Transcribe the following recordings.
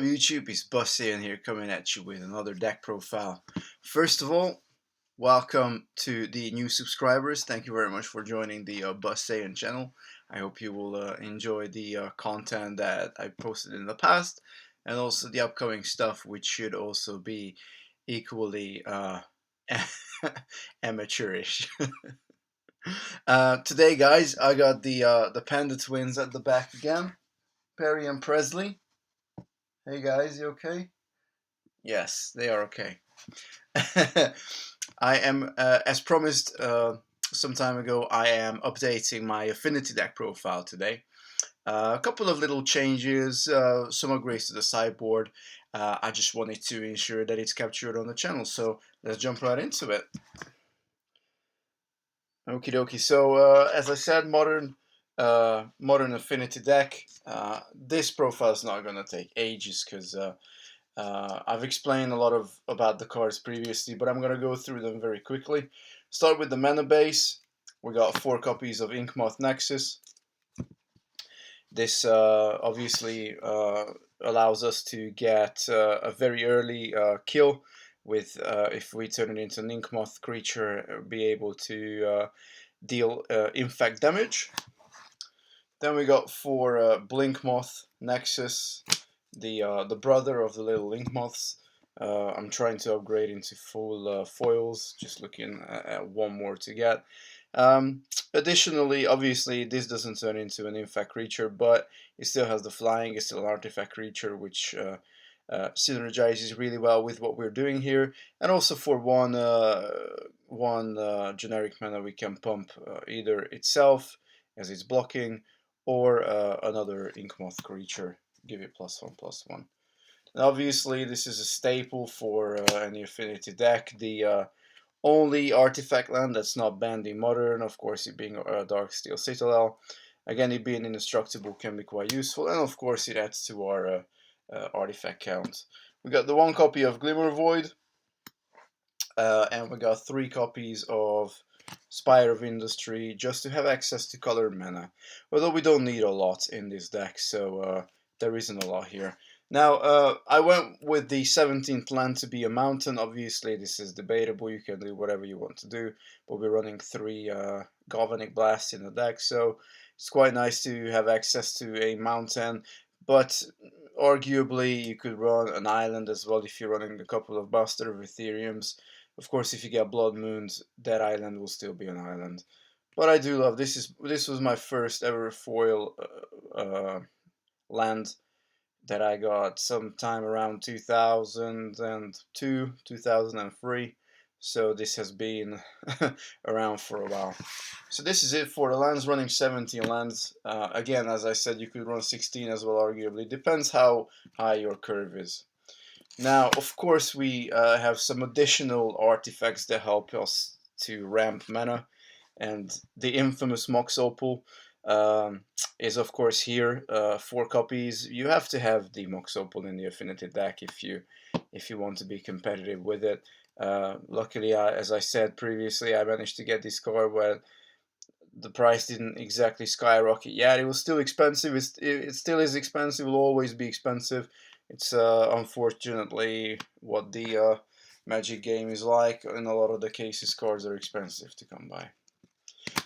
YouTube, is Buzzsaiyan here coming at you with another deck profile. First of all, welcome to the new subscribers. Thank you very much for joining the Buzzsaiyan channel. I hope you will enjoy the content that I posted in the past and also the upcoming stuff, which should also be equally amateurish. Today, guys, I got the Panda Twins at the back again, Perry and Presley. Hey guys, you okay? Yes, they are okay. I am, as promised some time ago, I am updating my Affinity deck profile today. A couple of little changes, some upgrades to the sideboard. I just wanted to ensure that it's captured on the channel, so let's jump right into it. Okie dokie. So, as I said, Modern Affinity deck. This profile is not gonna take ages because I've explained a lot about the cards previously, but I'm gonna go through them very quickly. Start with the mana base. We got 4 copies of Inkmoth Nexus. This obviously allows us to get a very early kill with if we turn it into an Inkmoth creature, be able to deal infect damage. Then we got 4 Blinkmoth Nexus, the brother of the little Linkmoths. I'm trying to upgrade into full foils, just looking at one more to get. Additionally, obviously, this doesn't turn into an infect creature, but it still has the flying. It's still an artifact creature, which synergizes really well with what we're doing here. And also for one generic mana, we can pump either itself as it's blocking, or another Inkmoth creature, give it +1/+1. And obviously, this is a staple for any Affinity deck. The only artifact land that's not banned in Modern, of course, it being Darksteel Citadel. Again, it being indestructible can be quite useful, and of course, it adds to our artifact count. We got the 1 copy of Glimmer Void, and we got 3 copies of Spire of Industry, just to have access to colored mana. Although we don't need a lot in this deck, so there isn't a lot here. Now, I went with the 17th land to be a mountain. Obviously, this is debatable. You can do whatever you want to do, but we're running 3 Galvanic Blasts in the deck, so it's quite nice to have access to a mountain. But arguably, you could run an island as well if you're running a couple of Buster of Ethereums. Of course, if you get Blood Moons, that island will still be an island. But I do love this. This was my first ever foil land that I got sometime around 2002, 2003. So this has been around for a while. So this is it for the lands, running 17 lands. Again, as I said, you could run 16 as well, arguably. Depends how high your curve is. Now, of course, we have some additional artifacts that help us to ramp mana, and the infamous Mox Opal is, of course, here. 4 copies. You have to have the Mox Opal in the Affinity deck if you want to be competitive with it. Luckily, as I said previously, I managed to get this card where the price didn't exactly skyrocket yet. It was still expensive. It still is expensive. Will always be expensive. It's unfortunately what the Magic game is like. In a lot of the cases, cards are expensive to come by.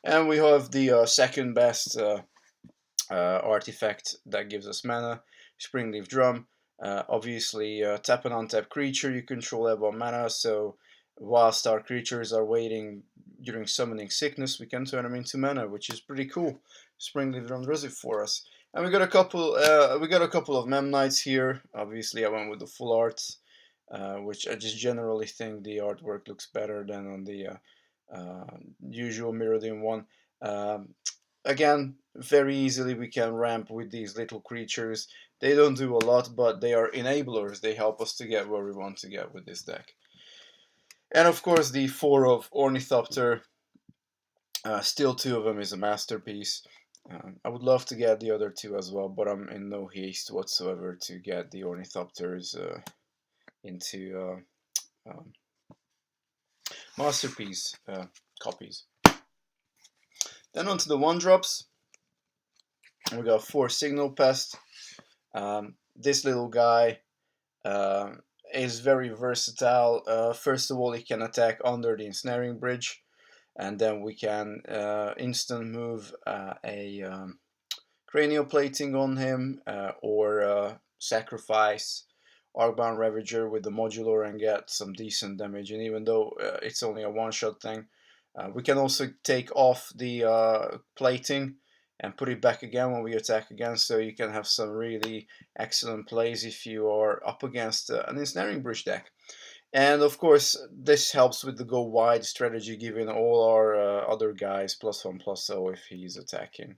And we have the second best artifact that gives us mana, Springleaf Drum. Obviously, tap an untap creature, you control have 1 mana, so whilst our creatures are waiting during Summoning Sickness, we can turn them into mana, which is pretty cool. Springleaf Drum does it for us. And we got a couple of Mem Knights here. Obviously, I went with the full art, which I just generally think the artwork looks better than on the usual Mirrodin one. Again, very easily we can ramp with these little creatures. They don't do a lot, but they are enablers. They help us to get where we want to get with this deck. And of course, the 4 of Ornithopter. Still 2 of them is a masterpiece. I would love to get the other 2 as well, but I'm in no haste whatsoever to get the Ornithopters into masterpiece copies. Then onto the 1-drops. We got 4 Signal Pest. this little guy uh, is very versatile. First of all, he can attack under the ensnaring bridge, and then we can instant move a cranial plating on him, or sacrifice Arcbound Ravager with the modular and get some decent damage. And even though it's only a one-shot thing, we can also take off the plating and put it back again when we attack again, so you can have some really excellent plays if you are up against an ensnaring bridge deck. And of course, this helps with the go wide strategy, giving all our other guys +1/+0 if he's attacking.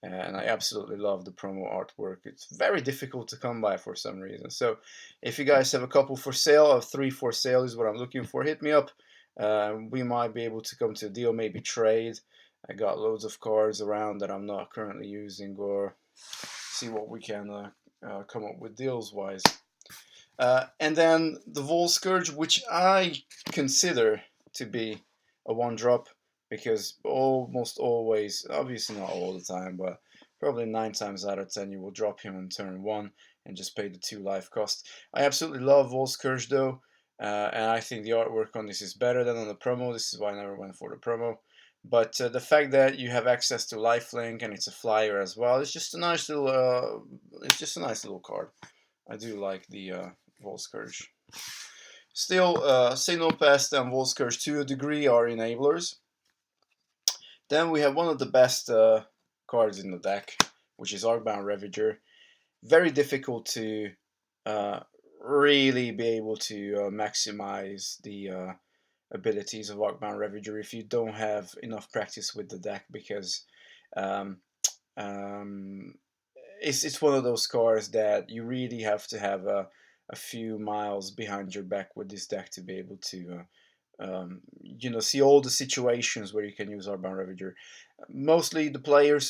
And I absolutely love the promo artwork. It's very difficult to come by for some reason. So if you guys have a couple for sale, or 3 for sale is what I'm looking for, hit me up. We might be able to come to a deal, maybe trade. I got loads of cards around that I'm not currently using, or see what we can come up with deals wise. And then the Vol Scourge, which I consider to be a one drop, because almost always, obviously not all the time, but probably 9 times out of 10 you will drop him on turn 1 and just pay the 2 life cost. I absolutely love Vol Scourge though, and I think the artwork on this is better than on the promo. This is why I never went for the promo. But the fact that you have access to lifelink and it's a flyer as well, it's just a nice little card. I do like the Vol Scourge. Still, Signal Pest and Vol Scourge to a degree are enablers. Then we have one of the best cards in the deck, which is Arcbound Ravager. Very difficult to really be able to maximize the abilities of Arcbound Ravager if you don't have enough practice with the deck, because um, um, it's one of those cards that you really have to have a few miles behind your back with this deck to be able to see all the situations where you can use Arcbound Ravager. Mostly the players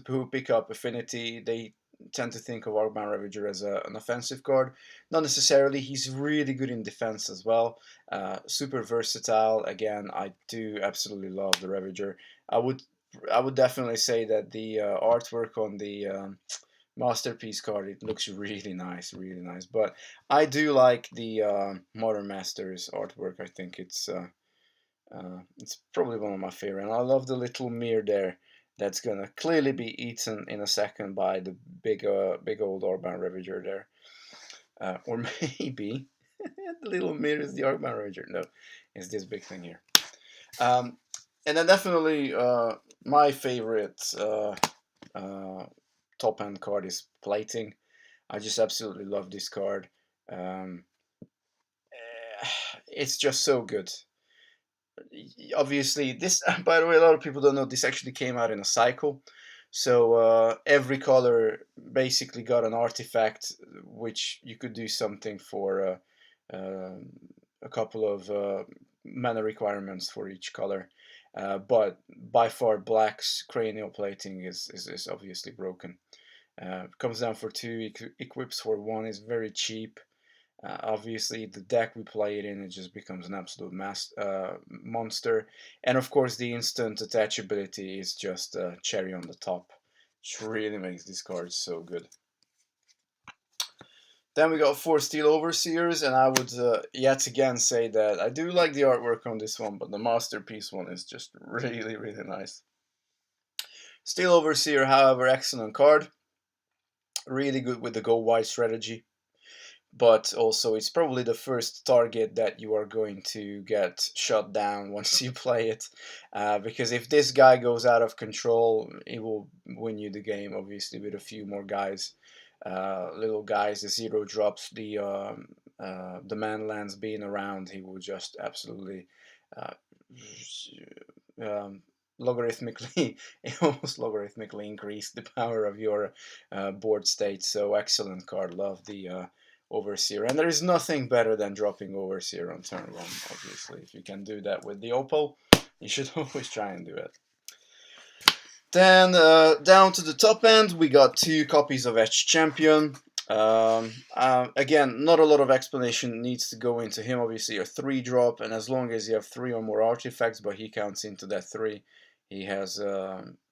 who pick up Affinity, they tend to think of Arcbound Ravager as an offensive card. Not necessarily. He's really good in defense as well. Super versatile. Again, I do absolutely love the Ravager. I would definitely say that the artwork on the Masterpiece card, it looks really nice, really nice. But I do like the Modern Masters artwork. I think it's probably one of my favorite. And I love the little mirror there that's gonna clearly be eaten in a second by the big old Arcbound Ravager there. Or maybe the little mirror is the Arcbound Ravager. No, it's this big thing here. And then definitely my favorite top end card is Plating. I just absolutely love this card. It's just so good. Obviously, this, by the way, a lot of people don't know this actually came out in a cycle. So every color basically got an artifact, which you could do something for a couple of mana requirements for each color. But by far, black's cranial plating is obviously broken. Comes down for 2, equips for 1, is very cheap. Obviously, the deck we play it in, it just becomes an absolute monster. And of course, the instant attachability is just a cherry on the top, which really makes this card so good. Then we got 4 Steel Overseers, and I would yet again say that I do like the artwork on this one, but the Masterpiece one is just really, really nice. Steel Overseer, however, excellent card. Really good with the go wide strategy. But also it's probably the first target that you are going to get shut down once you play it, because if this guy goes out of control, he will win you the game, obviously, with a few more guys, little guys, the 0 drops, the man lands being around, he will just absolutely logarithmically almost logarithmically increase the power of your board state. So excellent card, love the Overseer, and there is nothing better than dropping Overseer on turn 1, obviously. If you can do that with the Opal, you should always try and do it. Then down to the top end, we got 2 copies of Etched Champion. Again, not a lot of explanation needs to go into him. Obviously a 3 drop, and as long as you have 3 or more artifacts, but he counts into that 3, he has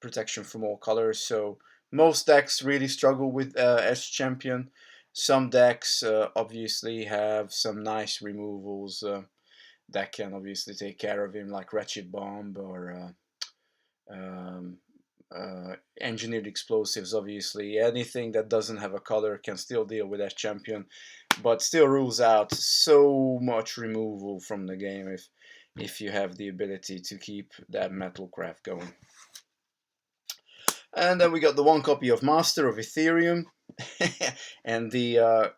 protection from all colors. So most decks really struggle with Etched Champion. Some decks obviously have some nice removals that can obviously take care of him, like Wretched Bomb or um, engineered explosives. Obviously, anything that doesn't have a color can still deal with that champion, but still rules out so much removal from the game if you have the ability to keep that metalcraft going. And then we got the one copy of Master of Ethereum, and the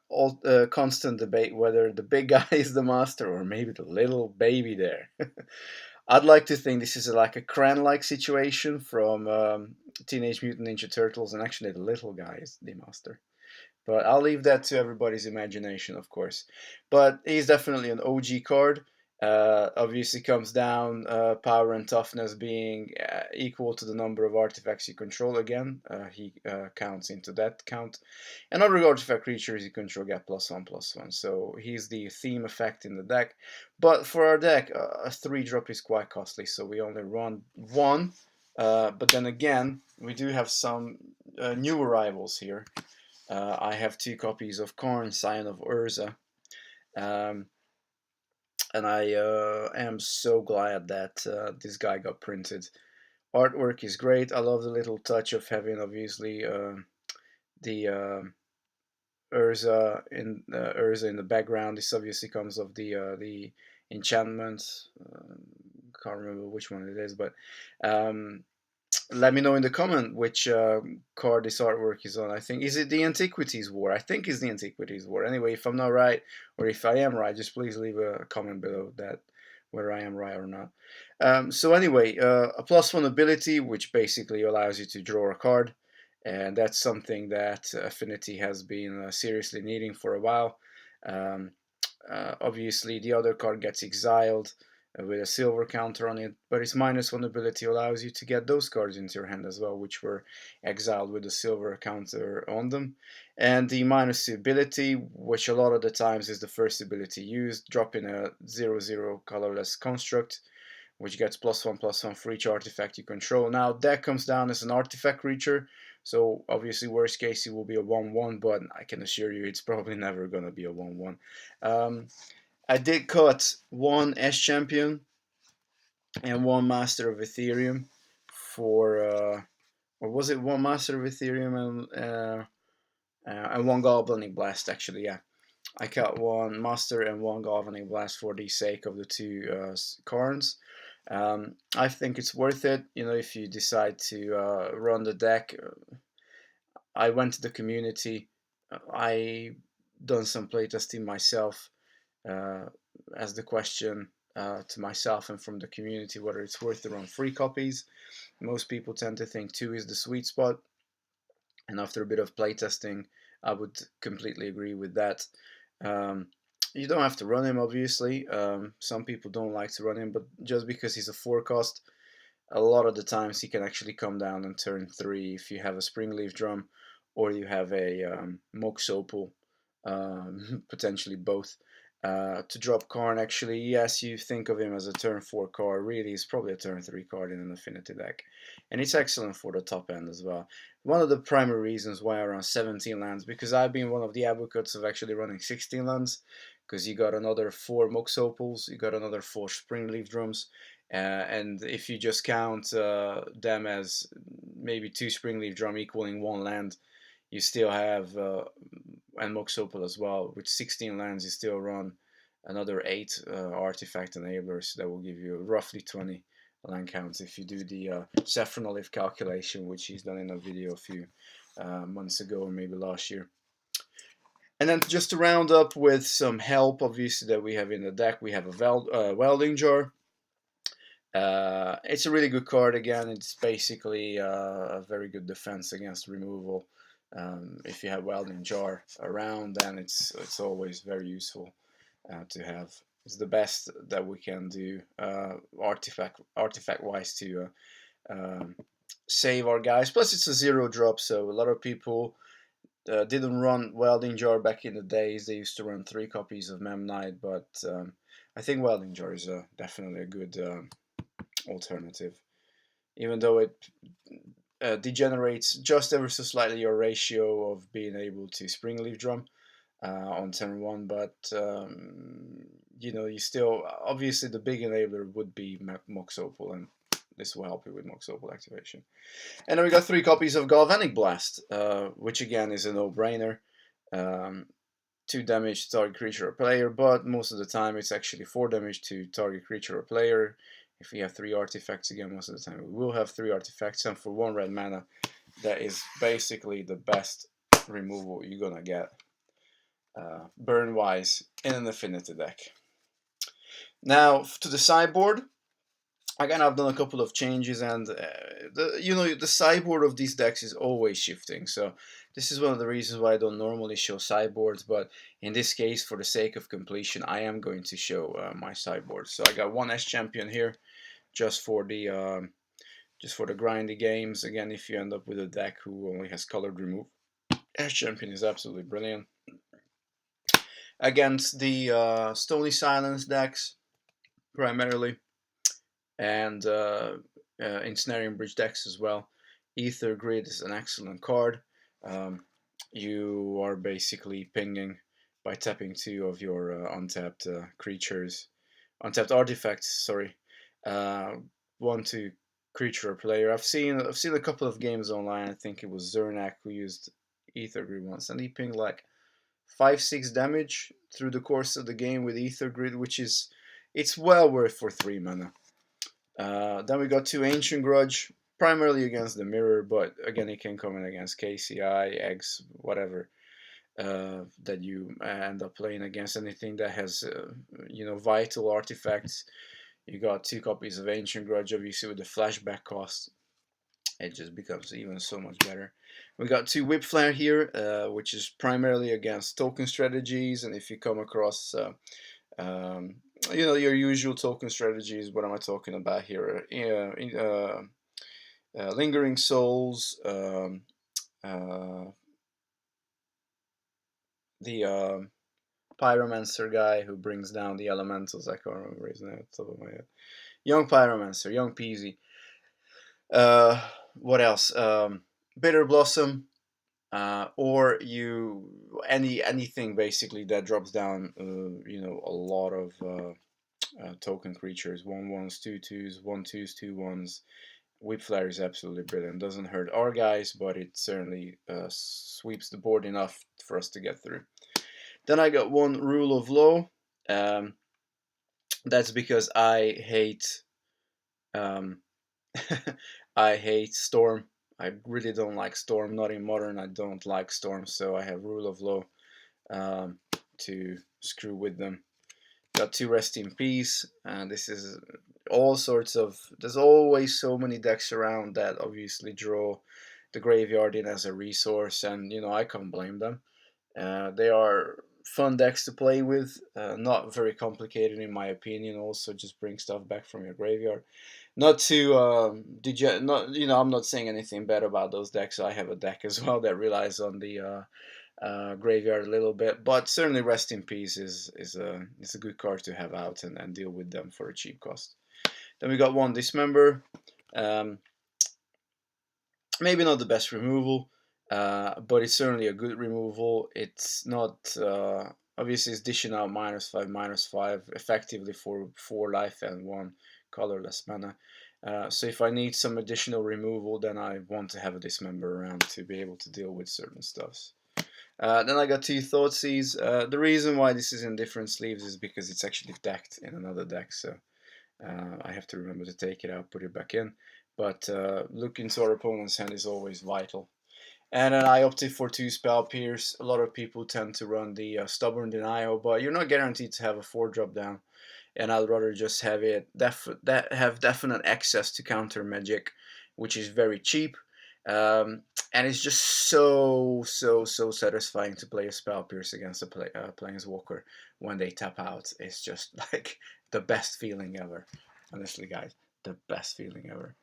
constant debate whether the big guy is the master or maybe the little baby there. I'd like to think this is like a Cran-like situation from Teenage Mutant Ninja Turtles, and actually the little guy is the master. But I'll leave that to everybody's imagination, of course. But he's definitely an OG card. Obviously, comes down power and toughness being equal to the number of artifacts you control. Again, he counts into that count. And other artifact creatures you control get +1/+1. So he's the theme effect in the deck. But for our deck, a 3-drop is quite costly, so we only run one. But then again, we do have some new arrivals here. I have 2 copies of Karn, Scion of Urza. Um, and I am so glad that this guy got printed. Artwork is great. I love the little touch of having, obviously, the Urza in the background. This obviously comes of the enchantment. Can't remember which one it is, but let me know in the comment which card this artwork is on. I think, is it the Antiquities War? I think it's the Antiquities War. Anyway, if I'm not right, or if I am right, just please leave a comment below that whether I am right or not. So anyway, a +1 ability, which basically allows you to draw a card, and that's something that Affinity has been seriously needing for a while. Um, Obviously, the other card gets exiled with a silver counter on it, but its -1 ability allows you to get those cards into your hand as well, which were exiled with a silver counter on them. And the -2 ability, which a lot of the times is the first ability used, dropping a 0/0 colorless construct, which gets +1/+1 for each artifact you control. Now, that comes down as an artifact creature, so obviously, worst case, it will be a 1/1, but I can assure you it's probably never going to be a 1/1. I did cut one S champion and one Master of Ethereum for, or was it one Master of Ethereum and one Galvanic Blast, actually, yeah. I cut one Master and one Galvanic Blast for the sake of the 2 Karns. I think it's worth it, you know, if you decide to run the deck. I went to the community. I done some playtesting myself. As the question to myself and from the community whether it's worth to run 3 copies. Most people tend to think 2 is the sweet spot, and after a bit of playtesting, I would completely agree with that. You don't have to run him, obviously. Some people don't like to run him, but just because he's a 4 cost, a lot of the times he can actually come down on turn 3 if you have a Springleaf Drum or you have a Mox Opal, potentially both. To drop Karn, actually, yes, you think of him as a turn 4 card. Really, he's probably a turn 3 card in an Affinity deck. And it's excellent for the top end as well. One of the primary reasons why I run 17 lands, because I've been one of the advocates of actually running 16 lands, because you got another 4 Mox Opals, you got another 4 Springleaf Drums, and if you just count them as maybe 2 Springleaf Drum equaling 1 land, you still have, and Mox Opal as well, with 16 lands you still run another 8 artifact enablers that will give you roughly 20 land counts if you do the Saffron Olive calculation, which he's done in a video a few months ago or maybe last year. And then just to round up with some help, obviously, that we have in the deck, we have a Welding Jar. It's a really good card. Again, it's basically a very good defense against removal. If you have Welding Jar around, then it's always very useful to have. It's the best that we can do artifact wise to save our guys. Plus, it's a 0-drop, so a lot of people didn't run Welding Jar back in the days. They used to run 3 copies of Memnite, but I think Welding Jar is definitely a good alternative, even though it degenerates just ever so slightly your ratio of being able to Springleaf Drum. on turn 1, but you know, you still, obviously the big enabler would be Mox Opal, and this will help you with Mox Opal activation. And then we got 3 copies of Galvanic Blast, which again is a no-brainer. 2 damage to target creature or player, but most of the time it's actually 4 damage to target creature or player. If we have 3 artifacts, again, most of the time we will have 3 artifacts, and for 1 red mana, that is basically the best removal you're gonna get burn-wise in an Affinity deck. Now, to the sideboard, again, I've done a couple of changes, and the sideboard of these decks is always shifting. So this is one of the reasons why I don't normally show sideboards, but in this case, for the sake of completion, I am going to show my sideboard. So I got 1 S champion here, just for the grindy games. Again, if you end up with a deck who only has colored remove, S champion is absolutely brilliant. Against the Stony Silence decks, primarily, and Ensnaring Bridge decks as well, Ether Grid is an excellent card. You are basically pinging by tapping 2 of your untapped creatures, untapped artifacts. Sorry, 1/2 creature or player. I've seen a couple of games online. I think it was Zernak who used Ether Grid once, and he pinged like 5-6 damage through the course of the game with Ether Grid, which is, it's well worth for 3 mana. Then we got 2 Ancient Grudge, primarily against the Mirror, but again it can come in against KCI, Eggs, whatever that you end up playing against. Anything that has vital artifacts. You got 2 copies of Ancient Grudge, obviously with the flashback cost. It just becomes even so much better. We got 2 Whip Flare here, which is primarily against token strategies, and if you come across your usual token strategies, what am I talking about here? Lingering Souls, the Pyromancer guy who brings down the elementals. I can't remember his name off the top of my head. Young Pyromancer, Young Peasy. What else? Bitter Blossom, or anything basically that drops down a lot of token creatures, 1/1s, 2/2s, 1/2s, 2/1s. Whip Flare is absolutely brilliant. Doesn't hurt our guys, but it certainly sweeps the board enough for us to get through. Then I got 1 Rule of Law. That's because I hate I hate Storm. I really don't like Storm. Not in Modern, I don't like Storm, so I have Rule of Law to screw with them. Got 2 Rest in Peace, and this is all sorts of, there's always so many decks around that obviously draw the graveyard in as a resource, and I can't blame them. They are fun decks to play with, not very complicated in my opinion. Also just bring stuff back from your graveyard. Not to I'm not saying anything bad about those decks. I have a deck as well that relies on the graveyard a little bit, but certainly Rest in Peace is a good card to have out and deal with them for a cheap cost. Then we got 1 Dismember. Maybe not the best removal, but it's certainly a good removal. It's not obviously it's dishing out -5/-5 effectively for 4 life and 1 colorless mana. So if I need some additional removal, then I want to have a Dismember around to be able to deal with certain stuffs. Then I got 2 Thoughtseize. The reason why this is in different sleeves is because it's actually decked in another deck, so I have to remember to take it out, put it back in. But looking to our opponent's hand is always vital. And then I opted for 2 Spell Pierce. A lot of people tend to run the Stubborn Denial, but you're not guaranteed to have a 4 drop down. And I'd rather just have it have definite access to counter magic, which is very cheap. And it's just so satisfying to play a Spell Pierce against a Planeswalker when they tap out. It's just like the best feeling ever. Honestly, guys, the best feeling ever.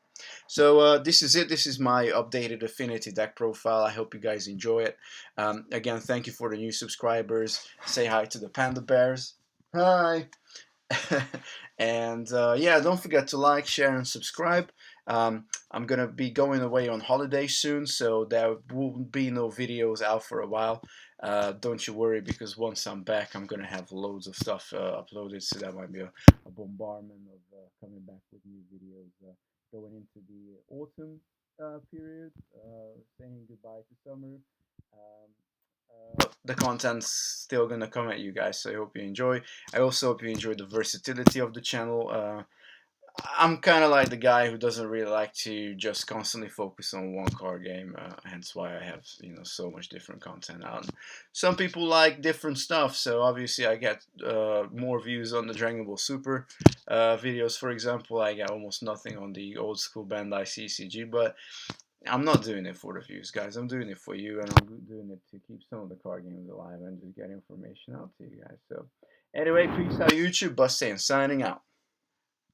So this is it. This is my updated Affinity deck profile. I hope you guys enjoy it. Again, thank you for the new subscribers. Say hi to the Panda Bears. Hi. And yeah, don't forget to like, share, and subscribe. I'm gonna be going away on holiday soon, so there will be no videos out for a while. Don't you worry, because once I'm back, I'm gonna have loads of stuff uploaded, so that might be a bombardment of coming back with new videos going into the autumn period, saying goodbye to summer. The content's still gonna come at you guys, so I hope you enjoy. I also hope you enjoy the versatility of the channel. I'm kind of like the guy who doesn't really like to just constantly focus on one card game, hence why I have so much different content out. Some people like different stuff, so obviously I get more views on the Dragon Ball Super videos, for example. I get almost nothing on the old school Bandai CCG, but I'm not doing it for the views, guys. I'm doing it for you, and I'm doing it to keep some of the card games alive and just get information out to you guys. So, anyway, peace out, YouTube. Buzzsaiyan signing out.